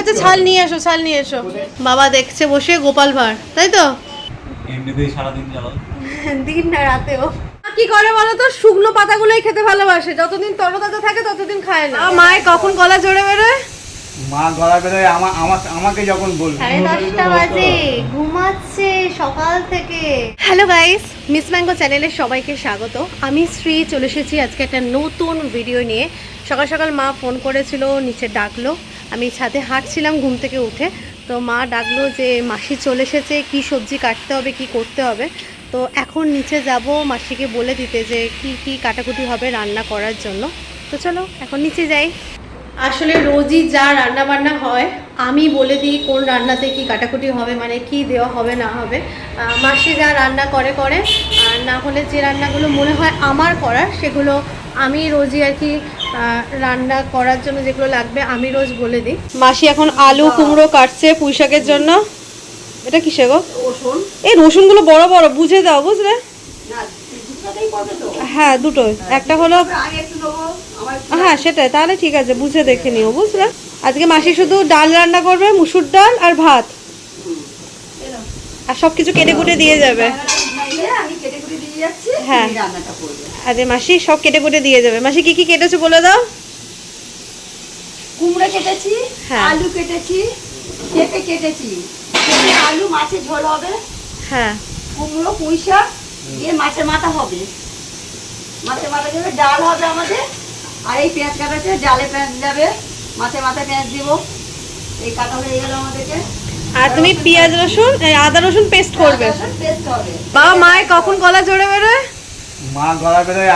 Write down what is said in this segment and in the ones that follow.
গাছে ছাল নিয়ে এসো, ছাল নিয়ে এসো। বাবা দেখছে বসে গোপাল ভাঁড়, তাই তো? এমনিতেই সারাদিন চালাও, দিন না রাতেও। কি করে বলো তো, শুকনো পাতাগুলোই খেতে ভালোবাসে, যতদিন তরতাজা থাকে ততদিন খায় না। মায়ের কখন গলা জোরে বেরোয়? মা গলা বেরোয় আমাকে যখন বলবে 10:30 বাজে, ঘুমাচ্ছে সকাল থেকে। হ্যালো গাইস, মিস ম্যাঙ্গো চ্যানেলে সবাইকে স্বাগত। আমি শ্রী চলে এসেছি আজকে একটা নতুন ভিডিও নিয়ে। সকাল সকাল মা ফোন করেছিল, নিচে ডাকলো। আমি ছাদে হাঁটছিলাম ঘুম থেকে উঠে, তো মা ডাকলো যে মাসি চলে এসেছে, কি সবজি কাটতে হবে, কি করতে হবে। তো এখন নিচে যাব মাসিকে বলে দিতে যে কি কি কাটাকুটি হবে রান্না করার জন্য। তো চলো এখন নিচে যাই। আসলে রোজই যা রান্না বান্না হয় আমি বলে দিই কোন রান্নাতে কি কাটাকুটি হবে, মানে কি দেওয়া হবে না হবে। মাসি যা রান্না করে করে, আর না হলে যে রান্নাগুলো মনে হয় আমার করার সেগুলো আমি রোজই আর কি রান্না করার জন্য যেগুলো লাগবে আমি রোজ বলে দিই। মাসি এখন আলু কুমড়ো কাটছে পুঁই শাকের জন্য। এটা কিসে গো? রসুন। এই রসুনগুলো বড় বড় বুঝে দাও, বুঝলে? হ্যাঁ দুটোই, একটা হলো হ্যাঁ সেটাই, তাহলে ঠিক আছে, বুঝে দেখে নিও, বুঝলে? আজকে মাসি শুধু ডাল রান্না করবে, মুসুর ডাল আর ভাত, আর সব কিছু কেটে কুটে দিয়ে যাবে। হ্যাঁ আজকে মাসি সব কেটে কুটে দিয়ে যাবে। মাসি কি কি কেটেছো বলে দাও। কুমড়ো কেটেছি, হ্যাঁ আলু কেটেছি, পেঁপে কেটেছি, আলু মাছের ঝোল হবে, হ্যাঁ কুমড়ো পুঁই শাক দিয়ে মাছের মাথা হবে, মাছের মাথা দেবে, ডাল হবে আমাদের, আর এই পেঁয়াজ কাটা আছে, ডালে পেঁয়াজ যাবে, মাছের মাথায় পেঁয়াজ দিব, এই কাটা হয়ে গেল আমাদেরকে। আর তুমি পেঁয়াজ রসুন আদা রসুন পেস্ট করবে। পেস্ট হবে। বাবা মায়ের কখন গলা জোরে বেরোয়? মা গলা বেরোয়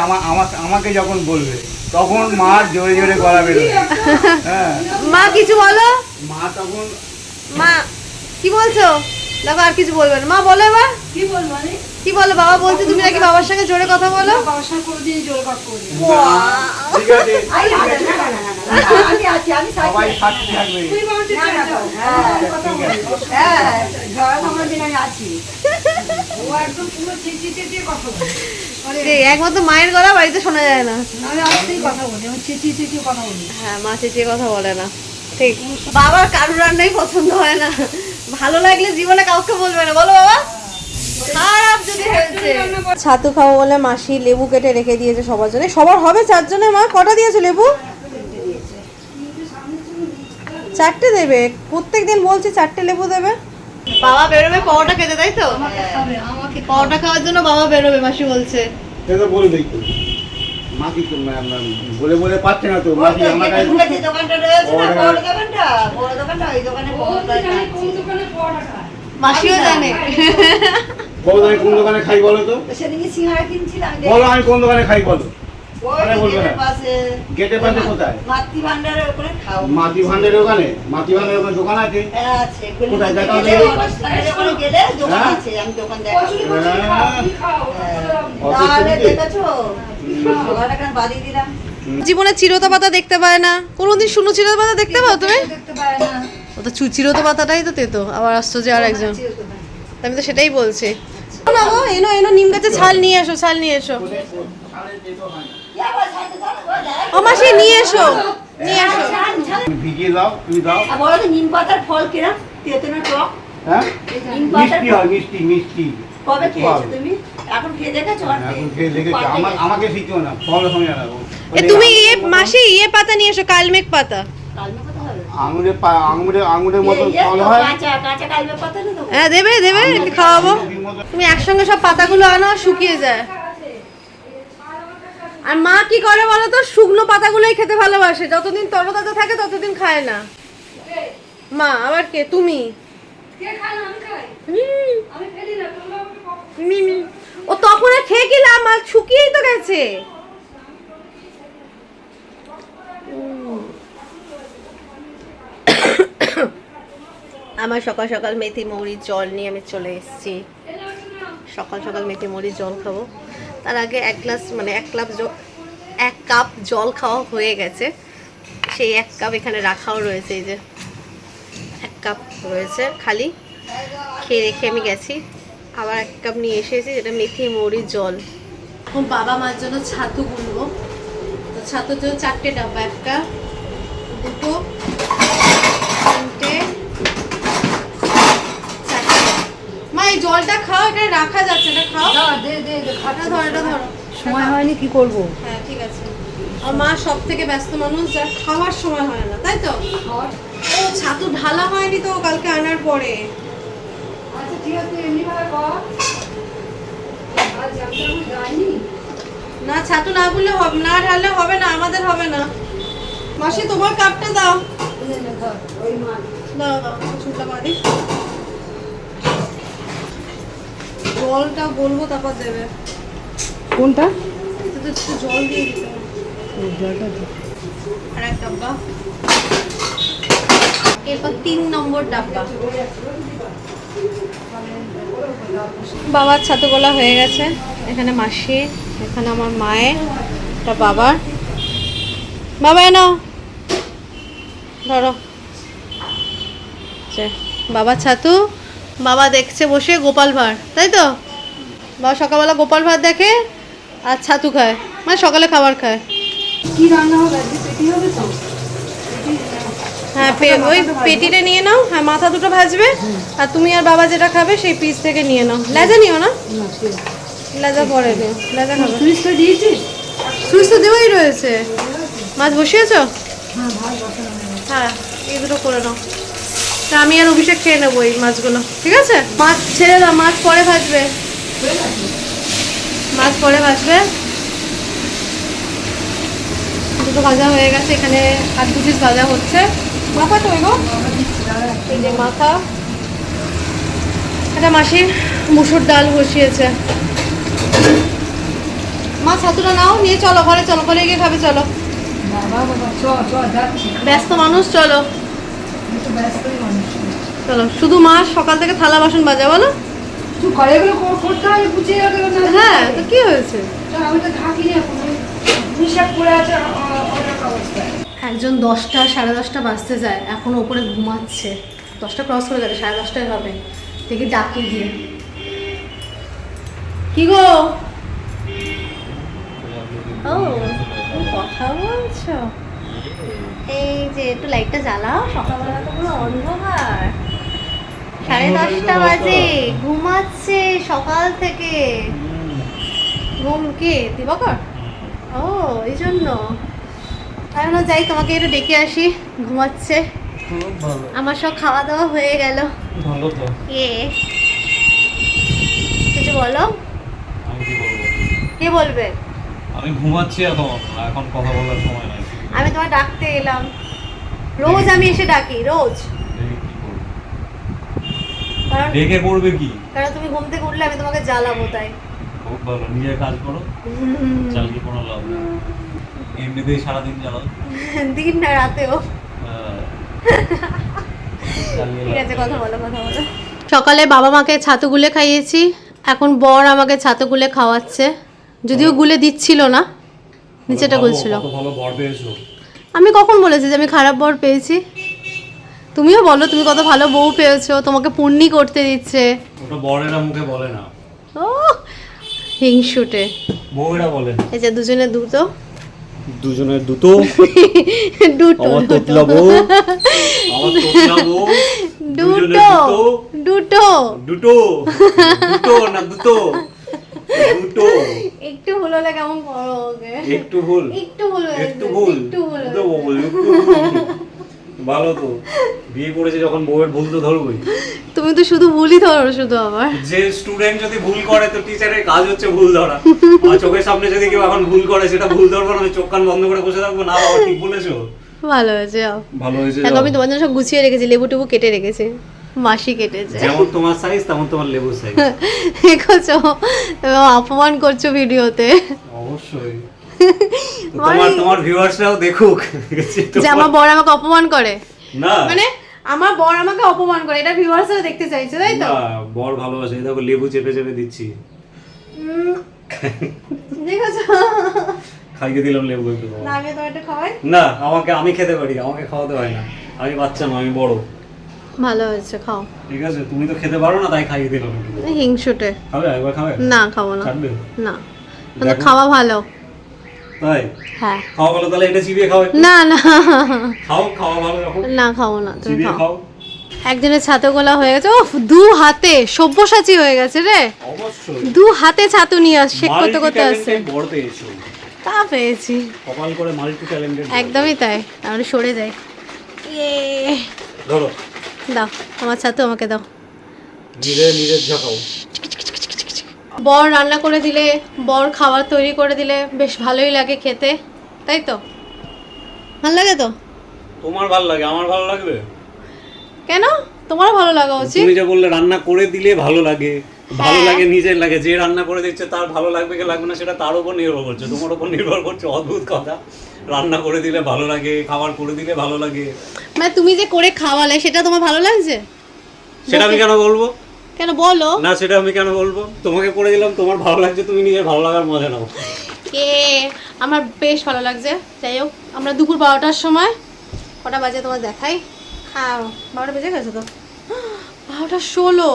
আমাকে যখন বলবে তখন মা জোরে জোরে গলা বেরোয়। হ্যাঁ মা কিছু বলো। মা তখন মা কি বলছো? দেখো আর কিছু বলবে না। মা বলো এবার কি বলবো আমি? কি বলো? বাবা বলছে তুমি নাকি বাবার সঙ্গে জোরে কথা বলো। বাবার সঙ্গে কোনোদিন জোরে কথা বলি না। ঠিক আছে, আমি আছি, আমি সবাই সাক্ষী থাকবে। একমাত্র মায়ের গলা বাড়িতে শোনা যায় না। হ্যাঁ মা চেঁচিয়ে কথা বলে না, ঠিক। বাবার কারুর রান্নাই পছন্দ হয় না, ভালো লাগলে জীবনে কাউকে বলবে না, বলো বাবা। খারাপ যদি হয়েছে। ছাতু খাবো বলে মাসি লেবু কেটে রেখে দিয়েছে সবার জন্য। সবার হবে 4 জনের। মা কটা দিয়েছে লেবু? 4টে দেবে, প্রত্যেকদিন বলছি 4টে লেবু দেবে। বাবা বেরোবে পরোটা খেতে, তাই তো? পরোটা খাওয়ার জন্য বাবা বেরোবে মাসি বলছে। সেটা বলে দেই তো। মা কি বলে বলে পাচ্ছে না তো। মা কি আমার কাছে দোকানটা রয়েছে না, বড় দোকানটা, বড় দোকানটা, ওই দোকানে মাসিও জানে। বলো আমি কোন দোকানে খাই বলো তো। সেদিকে সিঙ্গারা কিনছিলাম, বলো আমি কোন দোকানে খাই বলো। ওই গেটের পাশে। গেটের পাশে কোথায়? মাতৃ ভান্ডারের ওখানে খাও। মাতৃ ভান্ডারের ওখানে? মাতৃ ভান্ডারের ওখানে দোকান আছে? হ্যাঁ আছে। কোথায় দেখাও গেলে দেখি। অনুষ্ঠানের ওখানে গেলে দোকান হ্যাঁ? আছে, আমি দোকান দেখাবো। অত তাহলে সুবিধে? দেখেছো? সবার এখন বাড়ি দিলাম। জীবনে চিরতা পাতা দেখতে পায় না, কোনোদিন শুনো চিরতা পাতা দেখতে পাও তুমি? দেখতে পায় না। ও তো চিরতা পাতাটাই তো তেতো। আবার আসছো যে আর একজন, আমি তো সেটাই বলছি। না গো, এনো এনো নিম গাছে ছাল নিয়ে এসো, ছাল নিয়ে এসো। ও মাসি নিয়ে এসো, নিয়ে এসো। তুমি ভিজিয়ে দাও, তুমি দাও। আর বলো তো নিম পাতার ফল কিরম? তেতো না টক? হ্যাঁ নিম পাতার মিষ্টি হয়, মিষ্টি মিষ্টি। কবে খেয়েছো তুমি? এখন খেয়ে দেখেছো? এখন খেয়ে দেখেছি। আমাকে শিখিও না, ফল হয়ে না। তুমি মাসি পাতা নিয়ে এসো, কালমেঘ পাতা। কালমে কথা হবে? আঙুরের মতো ফল হয়। কাঁচা কাঁচা কালমে পাতা না তো? হ্যাঁ দেবে দেবে, একটু খাওয়াবো। তুমি একসঙ্গে সব পাতাগুলো আনো, শুকিয়ে যায়। আর মা কি করে বলো তো, শুকনো পাতাগুলোই খেতে ভালোবাসে, যতদিন তরতাজা থাকে ততদিন খায় না। মা আবার কে? তুমি? ও তখন খেয়ে গেলাম, আর শুকিয়েই তো গেছে। আমার সকাল সকাল মেথি মৌরির জল নিয়ে আমি চলে এসেছি। সকাল সকাল মেথি মৌরির জল খাবো। তার আগে এক কাপ জল খাওয়া হয়ে গেছে। সেই 1 কাপ এখানে রাখাও রয়েছে, এই যে 1 কাপ রয়েছে খালি, খেয়ে রেখে আমি গেছি। আবার 1 কাপ নিয়ে এসেছি, যেটা মেথি মৌরির জল। এখন বাবা মার জন্য ছাতু গুনবো। তো ছাতুর জন্য 4টে ডাব্বা, 1টা 2টো 3টে সময় হয়নি কি করব। হ্যাঁ ঠিক আছে। আর মা সব থেকে ব্যস্ত মানুষ, যার খাওয়ার সময় হয় না, তাই তো? ও ছাতু ঢালা হয়নি তো কালকে আনার পরে। আচ্ছা ঠিক আছে, এমনি ভাবে কর। আজ জামটা আমি যাইনি। না ছাতু না গুলে হবে না, ঢাললে হবে না, আমাদের হবে না। মাসি তোমার কাপটা দাও। ওই মাছ দাও দাও ছুটটা বাড়ি। জলটা বলবো তারপর দেবে। কোনটা? এতে তো একটু জল দিয়ে দিতে হবে। জলটা আর এক ডাব্বা। এরপর 3 নম্বর ডাব্বা। বাবার ছাতু গোলা হয়ে গেছে। এখানে মাসি, এখানে আমার মায়ের, এটা বাবার। বাবা এনো ধরো। বাবার ছাতু, বাবা দেখছে বসে গোপাল ভাঁড়, তাই তো? বাবা সকালবেলা গোপাল ভাঁড় দেখে আর ছাতু খায়, মানে সকালে খাবার খায়। কি রান্না হবে? আজকে পেটি হবে তো? হ্যাঁ ওই পেটিটা নিয়ে নাও। হ্যাঁ মাথা দুটো ভাজবে, আর তুমি আর বাবা যেটা খাবে সেই পিস থেকে নিয়ে নাও। লেজা নিও না, না ঠিক লেজা পরে দিও, লেজা খাবে। সুইচটা দিয়েছি? সুইচ তো দেওয়াই রয়েছে। মাছ বসিয়েছো? হ্যাঁ ভাত বসানো হয়ে গেছে। হ্যাঁ এই দুটো করে নাও। তা আমি আর অভিষেক খেয়ে নেবো এই মাছগুলো, ঠিক আছে? মাছ ছেড়ে দাও, মাছ পরে ভাজবে, মাছ পরে ভাজবে। দুটো ভাজা হয়ে গেছে, এখানে আর 2 পিস ভাজা হচ্ছে। মাথা কই গো? এই যে মাথা। এটা মাসি মুসুর ডাল বসিয়েছে। মা ছাতুটা নাও, নিয়ে চলো ঘরে, চলো ঘরে গিয়ে খাবে, চলো। বাবা বাবা চ চ যাচ্ছি। ব্যস্ত মানুষ, চলো আমি তো ব্যস্তই মানুষ। চলো। শুধু মা সকাল থেকে থালা বাসন বাজা, বলো? তুই ঘরে এগুলো করতে হবে, গুছিয়ে রাখবে না? হ্যাঁ তো কি হয়েছে? আমি তো থাকি না এখন, হিসাব করে আছে অনেক অবস্থায়। একজন 10টা 10:30 বাজতে যায়, এখন ওপরে ঘুমাচ্ছে। 10টা ক্রস করে যাবে, 10:30 হবে। দেখি ডাকি গিয়ে। কি গো? ও তুমি কথা বলছো? এই যে একটু লাইটটা জ্বালাও, সকালবেলা তো পুরো অন্ধকার। 10:30 বাজে, ঘুমাচ্ছে সকাল থেকে। ঘুম কে? দিবাকর? ও এই জন্য। আমি না যাই, তোমাকে একটু ডেকে আসি, ঘুমাচ্ছে। আমার সব খাওয়া দাওয়া হয়ে গেল। ভালো তো। কিছু বলো। আমি কি বলবো? কে বলবে? আমি ঘুমাচ্ছি এখন কথা বলার সময় নাই। আমি তোমায় ডাকতে এলাম, রোজ আমি এসে ডাকি, রোজ। কারণ ডেকে করবে কি? কারণ তুমি ঘুম থেকে উঠলে আমি তোমাকে জ্বালাবো, তাই। খুব ভালো, নিজের কাজ করো, চালিয়ে কোনো লাভ নেই। এমনিতেই সারাদিন জ্বালাও, দিন না রাতেও। চালিয়ে ঠিক লাভ আছে, নেই। কথা বলো, কথা বলো। সকালে বাবা মাকে ছাতু গুলে খাইয়েছি, এখন বর আমাকে ছাতু গুলে খাওয়াচ্ছে। যদিও গুলে দিচ্ছিল না, নিচেটা গুলছিল। কত ভালো বর পেয়েছো। আমি কখন বলেছি যে আমি খারাপ বর পেয়েছি? তুমিও বলো তুমি কত ভালো বউ পেয়েছো, তোমাকে পুণ্যি করতে দিচ্ছে। ওটা বরেরা মুখে বলে না, ও হিংসুটে বউরা বলে। এই যে দুজনে দুটো, দুজনের দুটো। দুটো আমার তোতলা বউ, আমার তোতলা বউ। দুটো দুটো দুটো দুটো না দুটো দুটো। একটু ভুল হলে কেমন করো ওকে? একটু ভুল, একটু ভুল হয়েছে, একটু ভুল, একটু ভুল দুটো হয়েছে। বউ, একটু ভুল। ভালো তো, বিয়ে করেছে যখন বউয়ের ভুল তো ধরবই। তুমি তো শুধু ভুলই ধরো, শুধু আবার। যে স্টুডেন্ট যদি ভুল করে তো টিচারের কাজ হচ্ছে ভুল ধরা। আর চোখের সামনে যদি কেউ এখন ভুল করে সেটা ভুল ধরবো না, আমি চোখ কান বন্ধ করে বসে থাকবো না? বাবা ঠিক বলেছো, ভালো হয়েছে। যাও, ভালো হয়েছে। দেখো আমি তোমার জন্য সব গুছিয়ে রেখেছি, লেবু টেবু কেটে রেখেছি, মাসি কেটেছে। যেমন তোমার সাইজ তেমন তোমার লেবু সাইজ। দেখছো, তুমি অপমান করছো ভিডিওতে। অবশ্যই তোমার ভিউয়ার্সরাও দেখুক যে আমার বর আমাকে অপমান করে। না মানে আমার বর আমাকে অপমান করে, এটা ভিউয়ার্সরা দেখতে চাইছে, তাই তো? না, বর ভালোবাসে। দেখো লেবু চেপে চেপে দিচ্ছি, দেখেছো? খাইয়ে দিলাম লেবু একটু। না আমি তোমার একটা খাওয়াই। না, আমি খেতে পারি, আমাকে খাওয়াতে হয় না। আমি বাচ্চা নয়, আমি বড়। ভালো হয়েছে, খাও। ঠিক আছে, তুমি তো খেতে পারো না, তাই খাইয়ে দিলাম একটু। হিংসুটে। খাবে একবার? খাবে না খাবো না, ছাড়বে না তো খাওয়া ভালো। তাই হ্যাঁ খাওয়া ভালো, তাহলে এটা চিবিয়ে খাও একটু। না না খাও, খাওয়া ভালো যখন না খাবো না, তুমি চিবিয়ে খাও। খাও। একজনের ছাতু গোলা হয়ে গেছে। ও দু হাতে সব্যসাচী হয়ে গেছে রে, অবশ্যই দু হাতে ছাতু নিয়ে আস, শেক করতে করতে আসছে। বড় পেয়েছো, তা পেয়েছি, কপাল করে মাল্টি ট্যালেন্টেড। একদমই তাই। তাহলে সরে যাই। ধরো, দাও আমার ছাতু, আমাকে দাও। নিজের ঝাঁকাও। বর রান্না করে দিলে, বর খাবার তৈরি করে দিলে বেশ ভালোই লাগে খেতে, তাই তো? ভালো লাগে তো? তোমার ভালো লাগে, আমার ভালো লাগবে কেন? তোমারও ভালো লাগা উচিত। তুমি যে বললে রান্না করে দিলে ভালো লাগে, ভালো লাগে নিজের লাগে, যে রান্না করে দিচ্ছে তার ভালো লাগবে কি লাগবে না সেটা তার উপর নির্ভর করছে, তোমার উপর নির্ভর করছে। অদ্ভুত কথা, রান্না করে দিলে ভালো লাগে, খাবার করে দিলে ভালো লাগে। মানে তুমি যে করে খাওয়ালে সেটা তোমার ভালো লাগছে? সেটা আমি কেন বলবো? কেন বলো না, সেটা আমি কেন বলবো? তোমাকে করে দিলাম, তোমার ভালো লাগছে, তুমি নিজের ভালো লাগার মজা নাও। কে? আমার বেশ ভালো লাগছে। যাই হোক, আমরা দুপুর 12টার সময়, কটা বাজে তোমার দেখাই। হ্যাঁ 12টা বেজে গেছে তো, 12:16,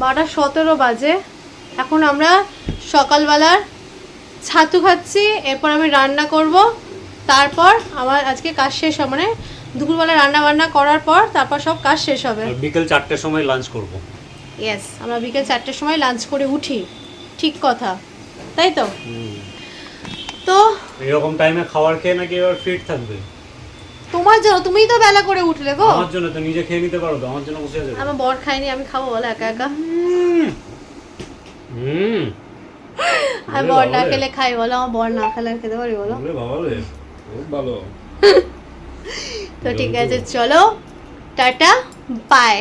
12:17 বাজে। এখন আমরা সকালবেলার ছাতু খাচ্ছি, এরপর আমি রান্না করব, তারপর আমার আজকে কাজ শেষ হবে। মানে দুপুরবেলা রান্না বান্না করার পর তারপর সব কাজ শেষ হবে। আর বিকেল 4টার সময় লাঞ্চ করব। ইয়েস, আমরা বিকেল 4টার সময় লাঞ্চ করে উঠি, ঠিক কথা, তাই তো? তো এরকম টাইমে খাবার খেয়ে নাকি এবার ফিট থাকবে? তোমার জন্য, তুমিই তো বেলা করে উঠলে গো। আমার জন্য তো নিজে খেয়ে নিতে পারো তো, আমার জন্য বসে যাবে। আমার বর খাইনি, আমি খাবো বলো একা একা? আমি বর না খেলে খাই বলো? আমার বর না খেলে খেতে পারি বলো? বাবা রে, খুব ভালো। তো ঠিক আছে, চলো টাটা, বাই।